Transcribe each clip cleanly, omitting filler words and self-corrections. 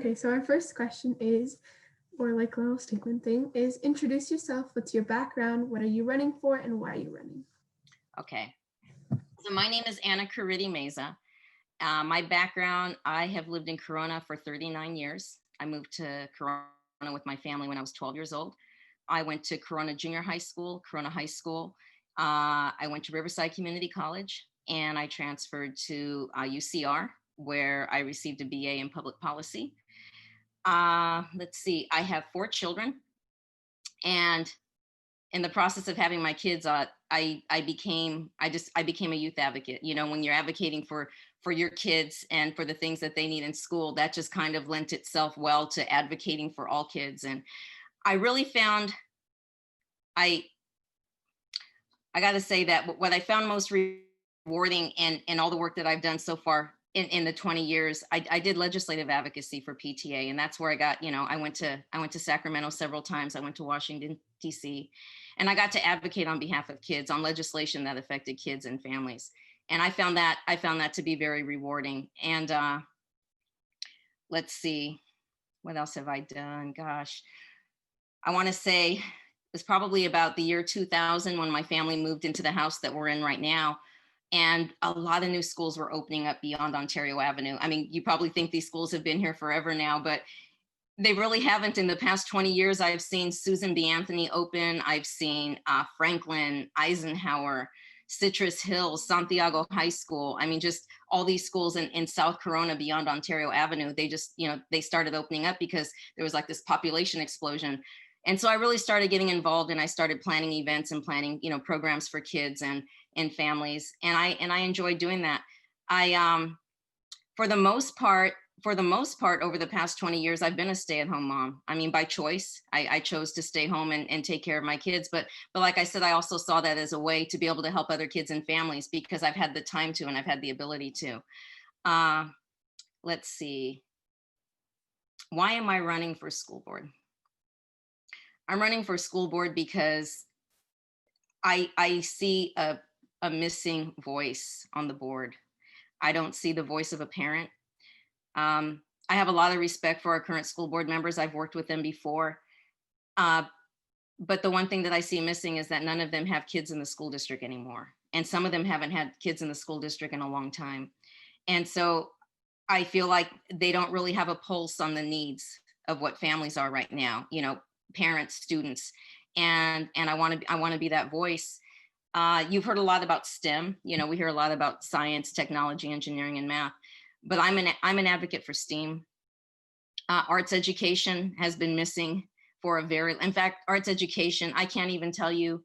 Okay, so our first question is, or like a little statement thing, is introduce yourself. What's your background? What are you running for and why are you running? Okay, so my name is Coriddi Meza. My background, I have lived in Corona for 39 years. I moved to Corona with my family when I was 12 years old. I went to Corona Junior High School, Corona High School. I went to Riverside Community College, and I transferred to UCR, where I received a BA in public policy. Let's see, I have 4 children, and in the process of having my kids, I became a youth advocate. You know, when you're advocating for your kids and for the things that they need in school, that just kind of lent itself well to advocating for all kids. And I really found, I got to say that what I found most rewarding in all the work that I've done so far in the 20 years, I did legislative advocacy for PTA, and that's where I got, I went to Sacramento several times. I went to Washington, DC, and I got to advocate on behalf of kids on legislation that affected kids and families. And I found that to be very rewarding. And let's see, what else have I done? Gosh, I want to say it was probably about the year 2000 when my family moved into the house that we're in right now. And a lot of new schools were opening up beyond Ontario Avenue. I mean, you probably think these schools have been here forever now, but they really haven't. In the past 20 years, I've seen Susan B. Anthony open. I've seen Franklin, Eisenhower, Citrus Hills, Santiago High School. I mean, just all these schools in South Corona beyond Ontario Avenue, they just, they started opening up because there was like this population explosion. And so I really started getting involved, and I started planning events and planning, programs for kids and families. And I enjoyed doing that. I, for the most part, over the past 20 years, I've been a stay-at-home mom. I mean, by choice. I chose to stay home and take care of my kids. But like I said, I also saw that as a way to be able to help other kids and families because I've had the time to, and I've had the ability to. Let's see. Why am I running for school board? I'm running for school board because I see a missing voice on the board. I don't see the voice of a parent. I have a lot of respect for our current school board members. I've worked with them before. But the one thing that I see missing is that none of them have kids in the school district anymore. And some of them haven't had kids in the school district in a long time. And so I feel like they don't really have a pulse on the needs of what families are right now, parents, students. And I want to be that voice. You've heard a lot about STEM. We hear a lot about science, technology, engineering, and math. But I'm an advocate for STEAM. Arts education has been missing for in fact, arts education, I can't even tell you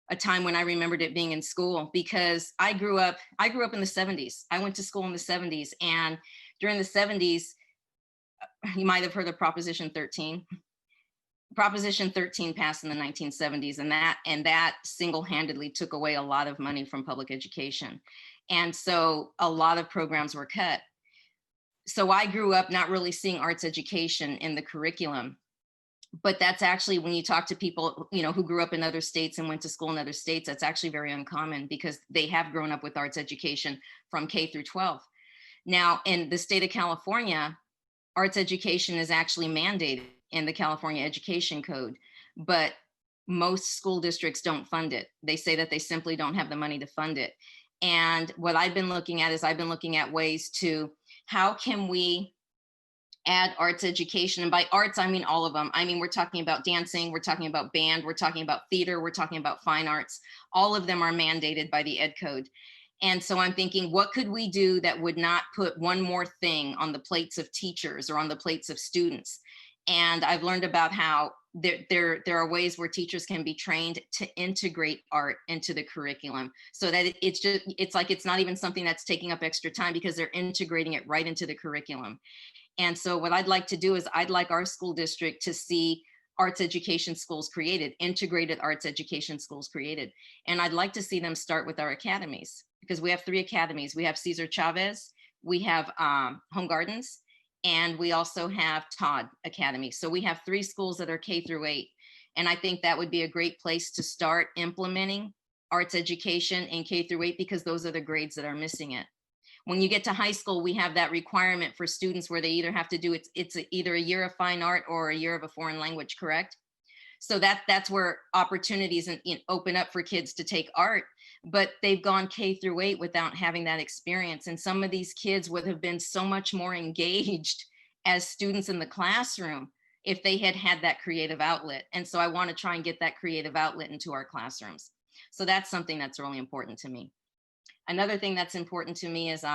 a time when I remembered it being in school, because I grew up in the 70s. I went to school in the 70s, and during the 70s, you might have heard of Proposition 13. Proposition 13 passed in the 1970s, and that single-handedly took away a lot of money from public education. And so a lot of programs were cut. So I grew up not really seeing arts education in the curriculum. But that's actually, when you talk to people, who grew up in other states and went to school in other states, that's actually very uncommon because they have grown up with arts education from K through 12. Now, in the state of California, arts education is actually mandated in the California Education Code, but most school districts don't fund it. They say that they simply don't have the money to fund it. And what I've been looking at ways to, how can we add arts education? And by arts, I mean all of them. I mean, we're talking about dancing, we're talking about band, we're talking about theater, we're talking about fine arts. All of them are mandated by the Ed Code. And so I'm thinking, what could we do that would not put one more thing on the plates of teachers or on the plates of students? And I've learned about how there are ways where teachers can be trained to integrate art into the curriculum, so that it's not even something that's taking up extra time, because they're integrating it right into the curriculum. And so what I'd like to do is I'd like our school district to see arts education schools created, integrated arts education schools created. And I'd like to see them start with our academies, because we have 3 academies. We have Cesar Chavez, we have Home Gardens, and we also have Todd Academy. So we have 3 schools that are K through 8. And I think that would be a great place to start implementing arts education in K through 8, because those are the grades that are missing it. When you get to high school, we have that requirement for students where they either have to do it's either a year of fine art or a year of a foreign language, correct? So that's where opportunities open up for kids to take art, but they've gone K through 8 without having that experience. And some of these kids would have been so much more engaged as students in the classroom if they had had that creative outlet. And so I want to try and get that creative outlet into our classrooms. So that's something that's really important to me. Another thing that's important to me is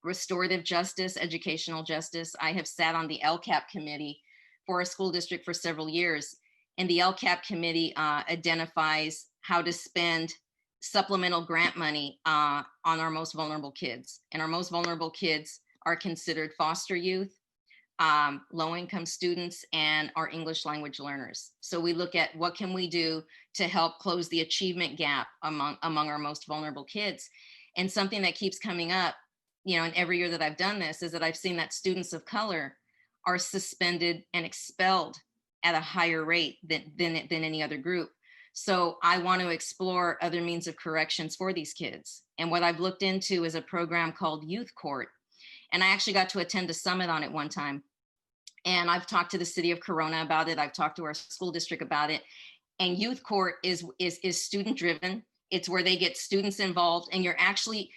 restorative justice, educational justice. I have sat on the LCAP committee for a school district for several years. And the LCAP committee identifies how to spend supplemental grant money on our most vulnerable kids. And our most vulnerable kids are considered foster youth, low-income students, and our English language learners. So we look at what can we do to help close the achievement gap among our most vulnerable kids. And something that keeps coming up, and every year that I've done this, is that I've seen that students of color are suspended and expelled at a higher rate than any other group. So I want to explore other means of corrections for these kids. And what I've looked into is a program called Youth Court. And I actually got to attend a summit on it one time. And I've talked to the city of Corona about it. I've talked to our school district about it. And Youth Court is student driven. It's where they get students involved, and you're actually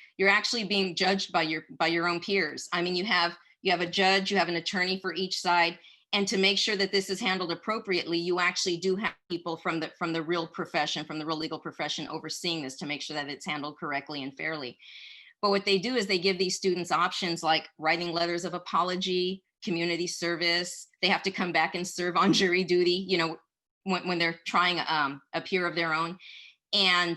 being judged by your own peers. I mean, you have a judge, you have an attorney for each side. And to make sure that this is handled appropriately, you actually do have people from the real profession, from the real legal profession, overseeing this to make sure that it's handled correctly and fairly. But what they do is they give these students options like writing letters of apology, community service. They have to come back and serve on jury duty, when they're trying a peer of their own. And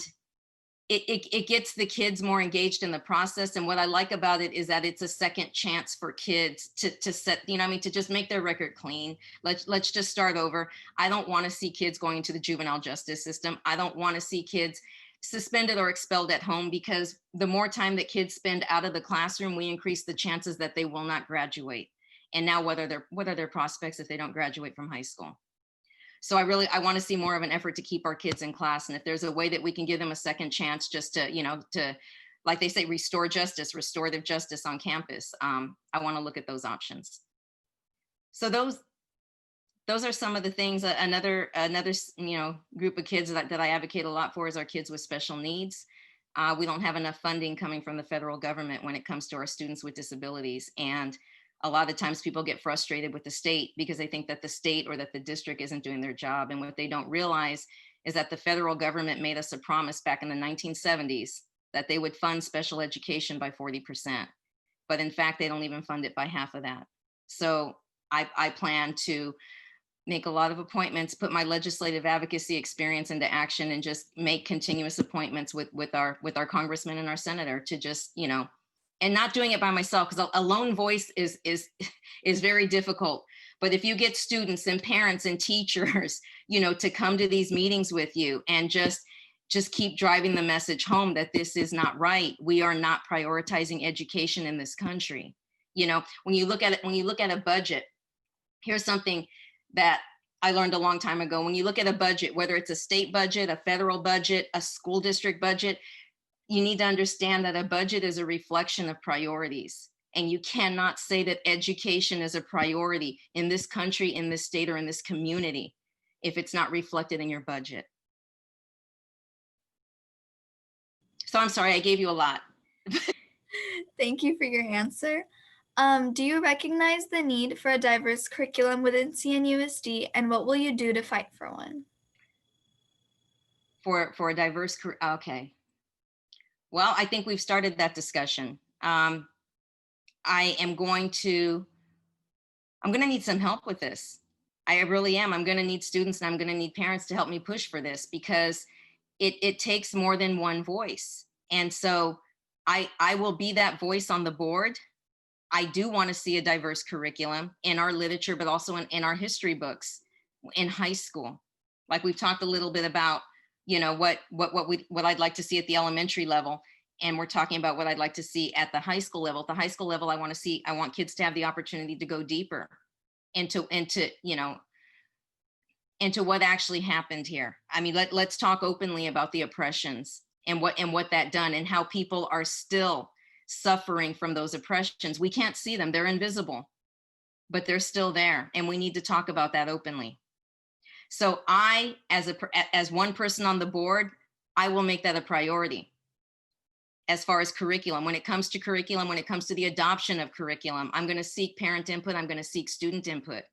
it gets the kids more engaged in the process. And what I like about it is that it's a second chance for kids to set, to just make their record clean. Let's just start over. I don't want to see kids going into the juvenile justice system. I don't want to see kids suspended or expelled at home, because the more time that kids spend out of the classroom, we increase the chances that they will not graduate. And now what are their prospects if they don't graduate from high school? So I want to see more of an effort to keep our kids in class. And if there's a way that we can give them a second chance just to, like they say, restore justice, restorative justice on campus, I want to look at those options. So those are some of the things. Another group of kids that I advocate a lot for is our kids with special needs. We don't have enough funding coming from the federal government when it comes to our students with disabilities. And a lot of times people get frustrated with the state because they think that the state or that the district isn't doing their job. And what they don't realize is that the federal government made us a promise back in the 1970s that they would fund special education by 40%. But in fact, they don't even fund it by half of that. So I plan to make a lot of appointments, put my legislative advocacy experience into action, and just make continuous appointments with our congressman and our senator to just, and not doing it by myself, because a lone voice is very difficult. But if you get students and parents and teachers, to come to these meetings with you and just keep driving the message home that this is not right. We are not prioritizing education in this country. When you look at a budget, here's something that I learned a long time ago. When you look at a budget, whether it's a state budget, a federal budget, a school district budget, you need to understand that a budget is a reflection of priorities. And you cannot say that education is a priority in this country, in this state, or in this community if it's not reflected in your budget. So I'm sorry, I gave you a lot. Thank you for your answer. Do you recognize the need for a diverse curriculum within CNUSD, and what will you do to fight for one? For a diverse, okay. Well, I think we've started that discussion. I'm going to need some help with this. I really am. I'm going to need students, and I'm going to need parents to help me push for this, because it takes more than one voice. And so I will be that voice on the board. I do want to see a diverse curriculum in our literature, but also in our history books in high school. Like we've talked a little bit about, what I'd like to see at the elementary level. And we're talking about what I'd like to see at the high school level. At the high school level, I want kids to have the opportunity to go deeper into what actually happened here. I mean, let's talk openly about the oppressions and what that done, and how people are still suffering from those oppressions. We can't see them, they're invisible, but they're still there, and we need to talk about that openly. So I, as one person on the board, I will make that a priority. As far as curriculum, when it comes to curriculum, when it comes to the adoption of curriculum, I'm going to seek parent input, I'm going to seek student input,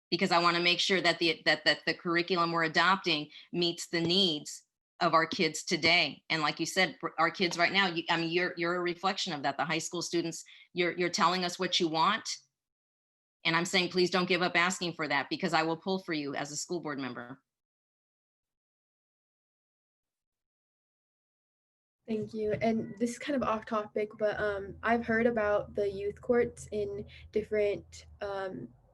because I want to make sure that the curriculum we're adopting meets the needs of our kids today. And like you said, our kids right now, I mean, you're a reflection of that. The high school students, you're telling us what you want. And I'm saying, please don't give up asking for that, because I will pull for you as a school board member. Thank you. And this is kind of off topic, but I've heard about the youth courts in different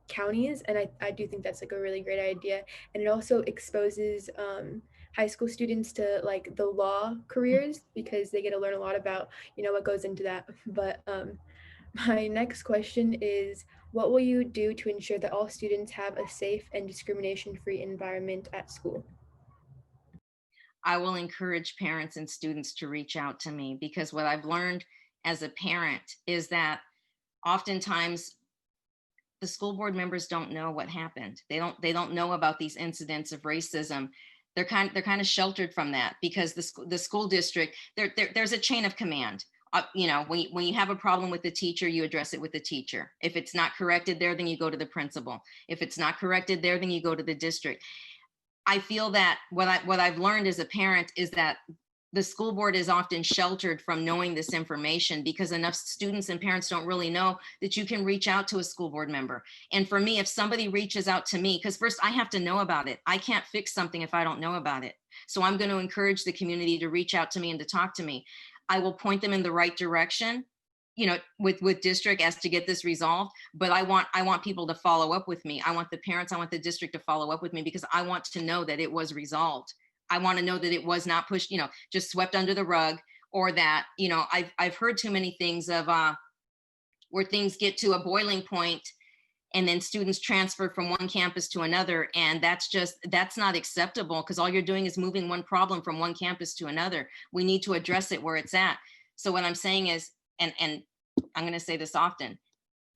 counties, and I do think that's like a really great idea. And it also exposes high school students to like the law careers, because they get to learn a lot about, you know, what goes into that. But my next question is, what will you do to ensure that all students have a safe and discrimination-free environment at school? I will encourage parents and students to reach out to me, because what I've learned as a parent is that oftentimes the school board members don't know what happened. They don't know about these incidents of racism. They're kind of sheltered from that, because the school district, there's a chain of command. You know, when you have a problem with the teacher, you address it with the teacher. If it's not corrected there, then you go to the principal. If it's not corrected there, then you go to the district. I feel that what I've learned as a parent is that the school board is often sheltered from knowing this information, because enough students and parents don't really know that you can reach out to a school board member. And for me, if somebody reaches out to me, because first I have to know about it. I can't fix something if I don't know about it. So I'm going to encourage the community to reach out to me and to talk to me. I will point them in the right direction, you know, with district as to get this resolved. But I want people to follow up with me. I want the parents, I want the district to follow up with me, because I want to know that it was resolved. I want to know that it was not pushed, you know, just swept under the rug, or that, you know, I've heard too many things of where things get to a boiling point and then students transfer from one campus to another. And that's not acceptable, because all you're doing is moving one problem from one campus to another. We need to address it where it's at. So what I'm saying is, and I'm going to say this often,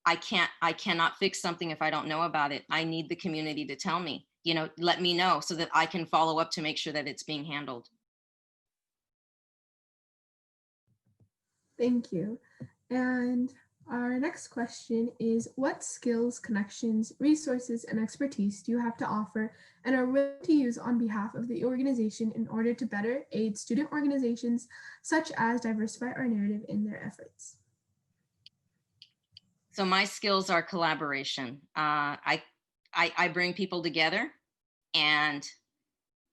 I cannot fix something if I don't know about it. I need the community to tell me, you know, let me know, so that I can follow up to make sure that it's being handled. Thank you. And our next question is, what skills, connections, resources, and expertise do you have to offer and are willing to use on behalf of the organization in order to better aid student organizations such as Diversify Our Narrative in their efforts? So my skills are collaboration. I bring people together, and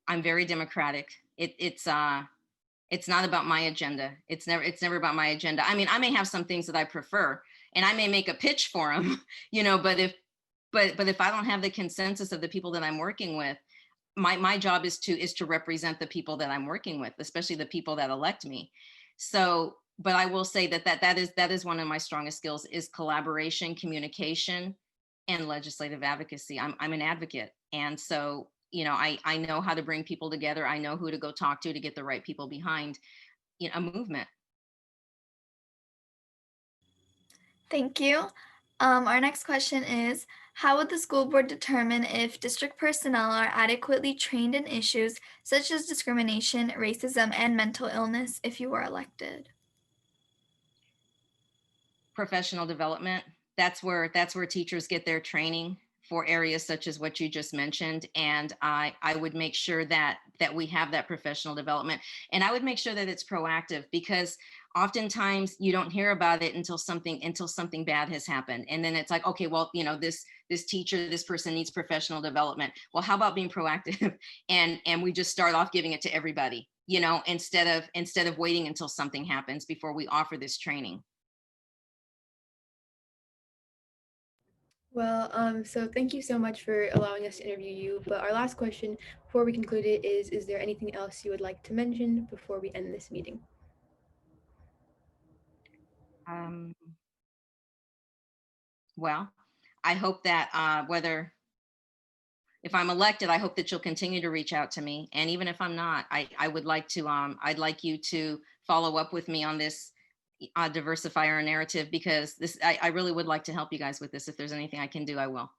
I'm very democratic. It's not about my agenda. It's never about my agenda. I mean, I may have some things that I prefer, and I may make a pitch for them, you know, but if I don't have the consensus of the people that I'm working with, my job is to represent the people that I'm working with, especially the people that elect me. So, but I will say that is one of my strongest skills, is collaboration, communication, and legislative advocacy. I'm an advocate. And so, you know, I know how to bring people together. I know who to go talk to get the right people behind, you know, a movement. Thank you. Our next question is, how would the school board determine if district personnel are adequately trained in issues such as discrimination, racism, and mental illness if you were elected? Professional development. That's where teachers get their training for areas such as what you just mentioned. And I would make sure that we have that professional development. And I would make sure that it's proactive, because oftentimes you don't hear about it until something bad has happened. And then it's like, okay, well, you know, this teacher, this person needs professional development. Well, how about being proactive? and we just start off giving it to everybody, you know, instead of waiting until something happens before we offer this training. Well, so thank you so much for allowing us to interview you. But our last question before we conclude it is there anything else you would like to mention before we end this meeting? Well, I hope that if I'm elected, I hope that you'll continue to reach out to me. And even if I'm not, I would like to, I'd like you to follow up with me on this diversify our narrative, because this, I really would like to help you guys with this. If there's anything I can do, I will.